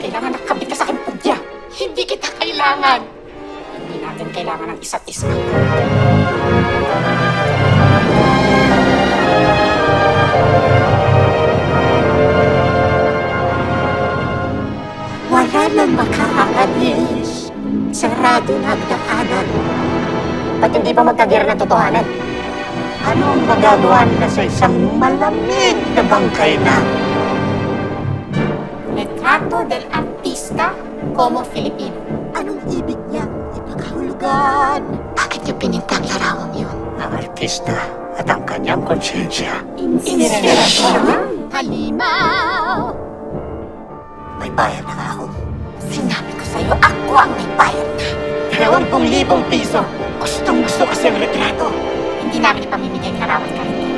kailangan nakabit ka sa akin, pudya. Hindi kita kailangan. Hindi natin kailangan ng isa't isa. Wala nang makakaalis. Sarado na ang daanan. Ba't hindi pa magkagira ng totohanan? Ano ang magagawa na sa isang malamig na bangkay na? Retrato del artista como Filipino. Anong ibig niya? Ipakahulugan. Bakit niya pinintang larawang yun? Ang artista at ang kanyang konsyensya. Inspirasyon. Halimaw. May bayad na ako. Sinabi ko sa'yo, ako ang may bayad na. 20,000 piso. Gustong-gusto kasi ang retrato. Hindi namin ipamimigay ang larawan kahit ito.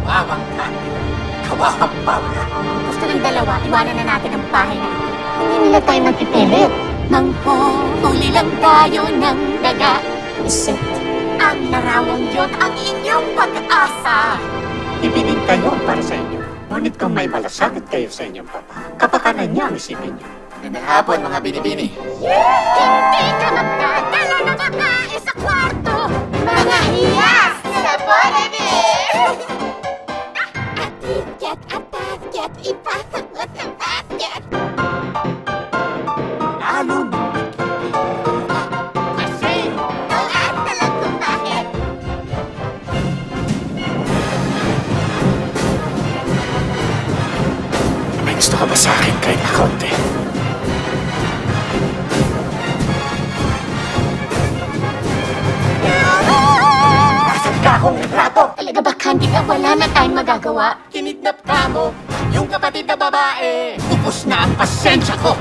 Umawang kandila. Kawakang pawla. Gusto ng dalawa, iwanan na natin ang bahay na ito. Hindi nila tayo magpipilit. Manghuhuli lang tayo ng daga. Isip, ang larawang yon ang inyong pag-asa. Ibininta yun para sa inyo. Ngunit kung may malasakit kayo sa inyong papa, kapakanan niya ang isipin niyo. Magandang hapon, mga binibini. Hindi ka magdadala ng kakain sa kwarto! Mga hiyas sa Bonavir! Atikit, ipasok mo sa basket! Lalo na nakikita ka kasi talaan na lang kung bakit. May gusto ka ba sa akin kahit na kaunti? Akong retrato. Talaga ba, Candida? Wala na tayong magagawa. Kinidnap ka mo, yung kapatid na babae. Ubus na ang pasensya ko.